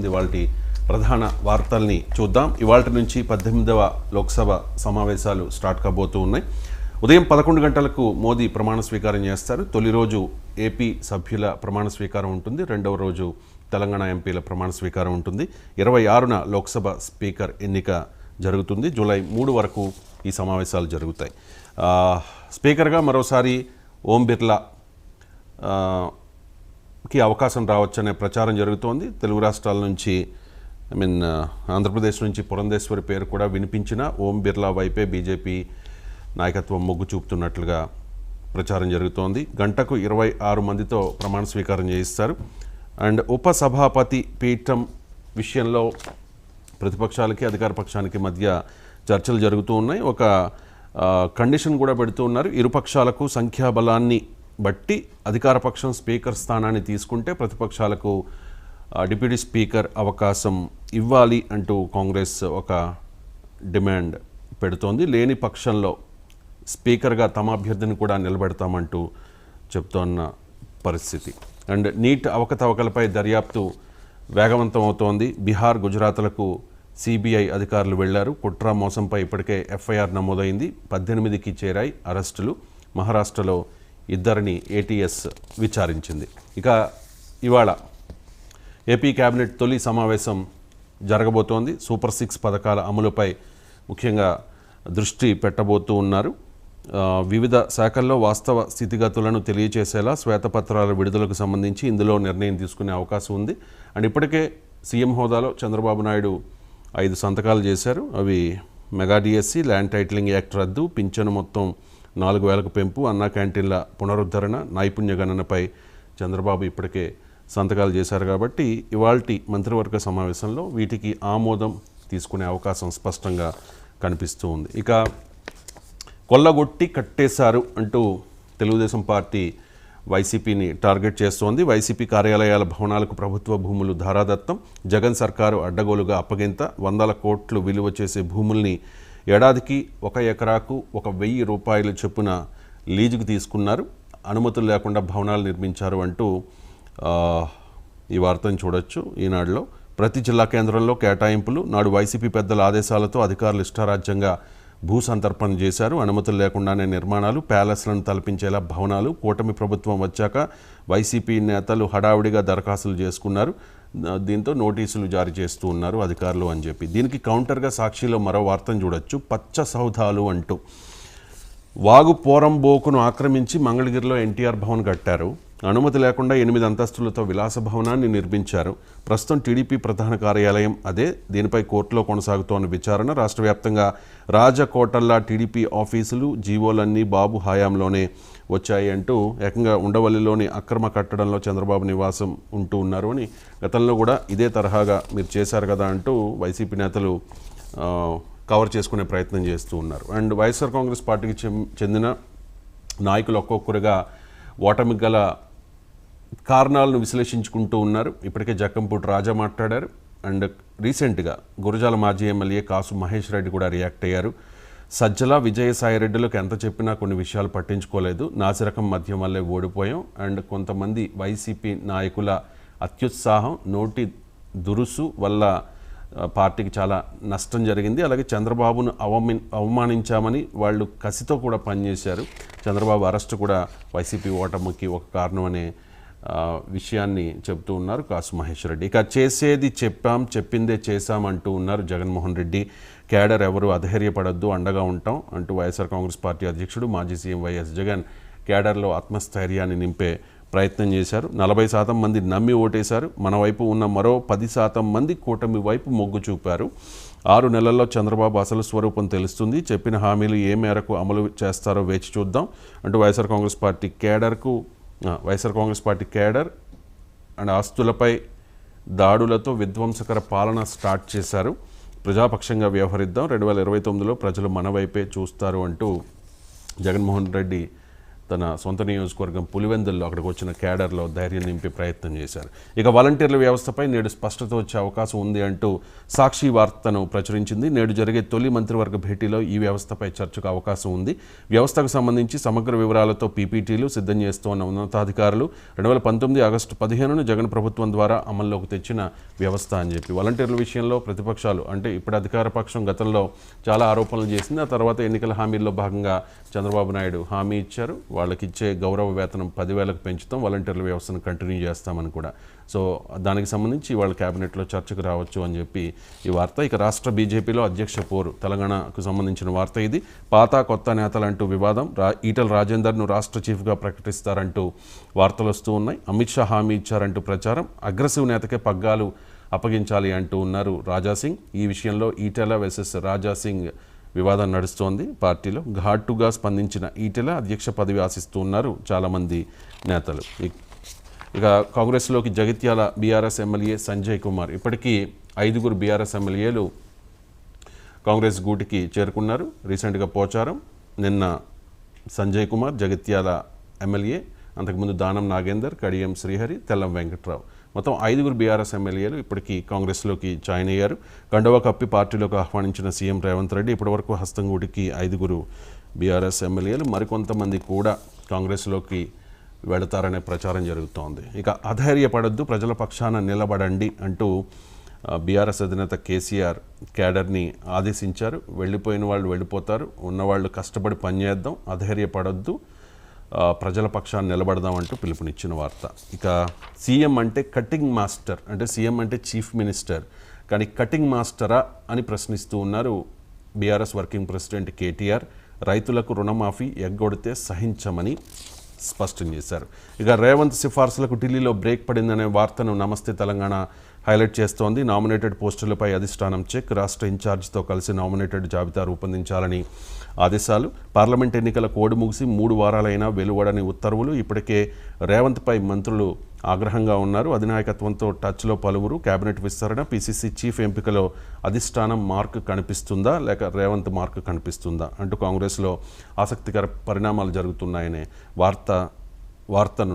ఇవాల్టి ప్రధాన వార్తల్ని చూద్దాం. ఇవాల్టి నుంచి 18వ లోక్సభ సమావేశాలు స్టార్ట్ కాబోతూ ఉన్నాయి. ఉదయం 11 గంటలకు మోదీ ప్రమాణ స్వీకారం చేస్తారు. తొలి రోజు ఏపీ సభ్యుల ప్రమాణ స్వీకారం ఉంటుంది. రెండవ రోజు తెలంగాణ ఎంపీల ప్రమాణ స్వీకారం ఉంటుంది. 26న లోక్సభ స్పీకర్ ఎన్నిక జరుగుతుంది. జూలై 3 వరకు ఈ సమావేశాలు జరుగుతాయి. స్పీకర్గా మరోసారి ఓం బిర్లా కి అవకాశం రావచ్చనే ప్రచారం జరుగుతోంది. తెలుగు రాష్ట్రాల నుంచి ఆంధ్రప్రదేశ్ నుంచి పురంధేశ్వరి పేరు కూడా వినిపించిన ఓం బిర్లా వైపే బీజేపీ నాయకత్వం మొగ్గు చూపుతున్నట్లుగా ప్రచారం జరుగుతోంది. గంటకు 26 మందితో ప్రమాణ స్వీకారం చేయిస్తారు. అండ్ ఉపసభాపతి పీఠం విషయంలో ప్రతిపక్షాలకి అధికార పక్షానికి మధ్య చర్చలు జరుగుతూ ఉన్నాయి. ఒక కండిషన్ కూడా పెడుతూ ఉన్నారు. ఇరుపక్షాలకు సంఖ్యాబలాన్ని బట్టి అధికార పక్షం స్పీకర్ స్థానాన్ని తీసుకుంటే ప్రతిపక్షాలకు డిప్యూటీ స్పీకర్ అవకాశం ఇవ్వాలి అంటూ కాంగ్రెస్ ఒక డిమాండ్ పెడుతోంది. లేని పక్షంలో స్పీకర్గా తమ అభ్యర్థిని కూడా నిలబెడతామంటూ చెప్తోన్న పరిస్థితి. అండ్ నీట్ అవకతవకలపై దర్యాప్తు వేగవంతం అవుతోంది. బీహార్, గుజరాత్లకు సిబిఐ అధికారులు వెళ్లారు. కుట్ర మోసంపై ఇప్పటికే ఎఫ్ఐఆర్ నమోదైంది. 18కి చేరాయి అరెస్టులు. మహారాష్ట్రలో 2 ఏటీఎస్ విచారించింది. ఇక ఇవాళ ఏపీ కేబినెట్ తొలి సమావేశం జరగబోతోంది. సూపర్ 6 పథకాల అమలుపై ముఖ్యంగా దృష్టి పెట్టబోతూ ఉన్నారు. వివిధ శాఖల్లో వాస్తవ స్థితిగతులను తెలియచేసేలా శ్వేతపత్రాల విడుదలకు సంబంధించి ఇందులో నిర్ణయం తీసుకునే అవకాశం ఉంది. అండ్ ఇప్పటికే సీఎం హోదాలో చంద్రబాబు నాయుడు 5 సంతకాలు చేశారు. అవి mega DSC, land titling act రద్దు, పింఛను మొత్తం 4,000కు పెంపు, అన్నా క్యాంటీన్ల పునరుద్ధరణ, నైపుణ్య గణనపై చంద్రబాబు ఇప్పటికే సంతకాలు చేశారు. కాబట్టి ఇవాల్టి మంత్రివర్గ సమావేశంలో వీటికి ఆమోదం తీసుకునే అవకాశం స్పష్టంగా కనిపిస్తూ ఉంది. ఇక కొల్లగొట్టి కట్టేశారు అంటూ తెలుగుదేశం పార్టీ వైసీపీని టార్గెట్ చేస్తోంది. వైసీపీ కార్యాలయాల భవనాలకు ప్రభుత్వ భూములు ధారాదత్తం, జగన్ సర్కారు అడ్డగోలుగా అప్పగింత, 100 కోట్లు విలువ చేసే భూముల్ని ఏడాదికి 1 ఎకరాకు 1,000 రూపాయలు చొప్పున లీజుకు తీసుకున్నారు, అనుమతులు లేకుండా భవనాలు నిర్మించారు అంటూ ఈ వార్తను చూడొచ్చు ఈనాడులో. ప్రతి జిల్లా కేంద్రంలో కేటాయింపులు, నాడు వైసీపీ పెద్దల ఆదేశాలతో అధికారులు ఇష్టారాజ్యంగా భూ సంతర్పణ చేశారు. అనుమతులు లేకుండానే నిర్మాణాలు, ప్యాలెస్లను తలపించేలా భవనాలు. కూటమి ప్రభుత్వం వచ్చాక వైసీపీ నేతలు హడావుడిగా దరఖాస్తులు చేసుకున్నారు. దీంతో నోటీసులు జారీ చేస్తూ ఉన్నారు అధికారులు అని చెప్పి. దీనికి కౌంటర్గా సాక్షిలో మరో వార్తను చూడొచ్చు. పచ్చ సౌధాలు అంటూ వాగు పోరంబోకును ఆక్రమించి మంగళగిరిలో ఎన్టీఆర్ భవన్ కట్టారు. అనుమతి లేకుండా 8 అంతస్తులతో విలాస భవనాన్ని నిర్మించారు. ప్రస్తుతం టీడీపీ ప్రధాన కార్యాలయం అదే. దీనిపై కోర్టులో కొనసాగుతోన్న విచారణ. రాష్ట్ర వ్యాప్తంగా రాజకోటల్లా టీడీపీ ఆఫీసులు, జీవోలన్నీ బాబు హయాంలోనే వచ్చాయి అంటూ ఏకంగా ఉండవల్లిలోని అక్రమ కట్టడంలో చంద్రబాబు నివాసం ఉంటూ ఉన్నారు అని గతంలో కూడా ఇదే తరహాగా మీరు చేశారు కదా అంటూ వైసీపీ నేతలు కవర్ చేసుకునే ప్రయత్నం చేస్తూ ఉన్నారు. అండ్ వైఎస్ఆర్ కాంగ్రెస్ పార్టీకి చెందిన నాయకులు ఒక్కొక్కరుగా ఓటమి గల కారణాలను విశ్లేషించుకుంటూ ఉన్నారు. ఇప్పటికే జక్కంపూడి రాజా మాట్లాడారు. అండ్ రీసెంట్గా గురజాల మాజీ ఎమ్మెల్యే కాసు మహేష్ రెడ్డి కూడా రియాక్ట్ అయ్యారు. సజ్జల, విజయసాయిరెడ్డిలకు ఎంత చెప్పినా కొన్ని విషయాలు పట్టించుకోలేదు, నాసిరకం మద్యం వల్లే ఓడిపోయాం. అండ్ కొంతమంది వైసీపీ నాయకుల అత్యుత్సాహం, నోటి దురుసు వల్ల పార్టీకి చాలా నష్టం జరిగింది. అలాగే చంద్రబాబును అవమానించామని వాళ్ళు కసితో కూడా పనిచేశారు. చంద్రబాబు అరెస్టు కూడా వైసీపీ ఓటమికి ఒక కారణం అనే విషయాన్ని చెబుతూ ఉన్నారు కాసు మహేష్ రెడ్డి. ఇక చేసేది చెప్పాం, చెప్పిందే చేశాం అంటూ ఉన్నారు జగన్మోహన్ రెడ్డి. కేడర్ ఎవరు అధైర్యపడద్దు, అండగా ఉంటాం అంటూ వైఎస్ఆర్ కాంగ్రెస్ పార్టీ అధ్యక్షుడు మాజీ సీఎం వైఎస్ జగన్ కేడర్లో ఆత్మస్థైర్యాన్ని నింపే ప్రయత్నం చేశారు. 40% మంది నమ్మి ఓటేశారు. మన వైపు ఉన్న మరో 10% మంది కూటమి వైపు మొగ్గు చూపారు. 6 నెలల్లో చంద్రబాబు అసలు స్వరూపం తెలుస్తుంది. చెప్పిన హామీలు ఏ మేరకు అమలు చేస్తారో వేచి చూద్దాం అంటూ YSR Congress party cadre and ఆస్తులపై దాడులతో విధ్వంసకర పాలన స్టార్ట్ చేశారు. ప్రజాపక్షంగా వ్యవహరిద్దాం, 2029లో ప్రజలు మన వైపే చూస్తారు అంటూ జగన్మోహన్ రెడ్డి తన సొంత నియోజకవర్గం పులివెందుల్లో అక్కడికి వచ్చిన క్యాడర్లో ధైర్యం నింపే ప్రయత్నం చేశారు. ఇక వాలంటీర్ల వ్యవస్థపై నేడు స్పష్టత వచ్చే అవకాశం ఉంది అంటూ సాక్షి వార్తను ప్రచురించింది. నేడు జరిగే తొలి మంత్రివర్గ భేటీలో ఈ వ్యవస్థపై చర్చకు అవకాశం ఉంది. వ్యవస్థకు సంబంధించి సమగ్ర వివరాలతో పీపీటీలు సిద్ధం చేస్తోన్న ఉన్నతాధికారులు 2019 ఆగస్టు 15న జగన్ ప్రభుత్వం ద్వారా అమల్లోకి తెచ్చిన వ్యవస్థ అని చెప్పి వాలంటీర్ల విషయంలో ప్రతిపక్షాలు అంటే ఇప్పుడు అధికార పక్షం గతంలో చాలా ఆరోపణలు చేసింది. ఆ తర్వాత ఎన్నికల హామీల్లో భాగంగా చంద్రబాబు నాయుడు హామీ ఇచ్చారు. వాళ్ళకి ఇచ్చే గౌరవ వేతనం 10,000కు పెంచుతాం, వాలంటీర్ల వ్యవస్థను కంటిన్యూ చేస్తామని కూడా. సో దానికి సంబంధించి వాళ్ళ క్యాబినెట్లో చర్చకు రావచ్చు అని చెప్పి ఈ వార్త. ఇక రాష్ట్ర బీజేపీలో అధ్యక్ష పోరు, తెలంగాణకు సంబంధించిన వార్త ఇది. పాత కొత్త నేతలంటూ వివాదం, ఈటల రాజేందర్ను రాష్ట్ర చీఫ్గా ప్రకటిస్తారంటూ వార్తలు వస్తూ ఉన్నాయి. అమిత్ షా హామీ ఇచ్చారంటూ ప్రచారం, అగ్రెసివ్ నేతకే పగ్గాలు అప్పగించాలి అంటూ ఉన్నారు రాజాసింగ్. ఈ విషయంలో ఈటెల వర్సెస్ రాజాసింగ్ వివాదం నడుస్తోంది పార్టీలో. ఘాటుగా స్పందించిన ఈటెల అధ్యక్ష పదవి ఆశిస్తూ ఉన్నారు చాలామంది నేతలు. ఇక కాంగ్రెస్లోకి జగిత్యాల బీఆర్ఎస్ ఎమ్మెల్యే సంజయ్ కుమార్, ఇప్పటికీ 5 బీఆర్ఎస్ ఎమ్మెల్యేలు కాంగ్రెస్ గూటికి చేరుకున్నారు. రీసెంట్గా పోచారం, నిన్న సంజయ్ కుమార్ జగిత్యాల ఎమ్మెల్యే, అంతకుముందు దానం నాగేందర్, కడియం శ్రీహరి, తెల్లం వెంకట్రావు, మొత్తం 5 బీఆర్ఎస్ ఎమ్మెల్యేలు ఇప్పటికీ కాంగ్రెస్లోకి జాయిన్ అయ్యారు. కండువా కప్పి పార్టీలోకి ఆహ్వానించిన సీఎం రేవంత్ రెడ్డి ఇప్పటివరకు హస్తంగూటికి 5 బీఆర్ఎస్ ఎమ్మెల్యేలు, మరికొంతమంది కూడా కాంగ్రెస్లోకి వెళతారనే ప్రచారం జరుగుతోంది. ఇక అధైర్యపడొద్దు, ప్రజల పక్షాన నిలబడండి అంటూ బీఆర్ఎస్ అధినేత కేసీఆర్ క్యాడర్ని ఆదేశించారు. వెళ్ళిపోయిన వాళ్ళు వెళ్ళిపోతారు, ఉన్నవాళ్ళు కష్టపడి పనిచేద్దాం, అధైర్యపడొద్దు, ప్రజల పక్షాన్ని నిలబడదామంటూ పిలుపునిచ్చిన వార్త. ఇక సీఎం అంటే కటింగ్ మాస్టర్, అంటే సీఎం అంటే చీఫ్ మినిస్టర్, కానీ కటింగ్ మాస్టరా అని ప్రశ్నిస్తూ ఉన్నారు బీఆర్ఎస్ వర్కింగ్ ప్రెసిడెంట్ కేటీఆర్. రైతులకు రుణమాఫీ ఎగ్గొడితే సహించమని స్పష్టం చేశారు. ఇక రేవంత్ సిఫార్సులకు ఢిల్లీలో బ్రేక్ పడిందనే వార్తను నమస్తే తెలంగాణ హైలైట్ చేస్తోంది. నామినేటెడ్ పోస్టులపై అధిష్టానం చెక్, రాష్ట్ర ఇన్ఛార్జితో కలిసి నామినేటెడ్ జాబితా రూపొందించాలని ఆదేశాలు. పార్లమెంట్ ఎన్నికల కోడ్ ముగిసి 3 వారాలైనా వెలువడని ఉత్తర్వులు. ఇప్పటికే రేవంత్పై మంత్రులు ఆగ్రహంగా ఉన్నారు. అధినాయకత్వంతో టచ్లో పలువురు. కేబినెట్ విస్తరణ, పీసీసీ చీఫ్ ఎంపికలో అధిష్టానం మార్క్ కనిపిస్తుందా లేక రేవంత్ మార్క్ కనిపిస్తుందా అంటూ కాంగ్రెస్లో ఆసక్తికర పరిణామాలు జరుగుతున్నాయనే వార్తను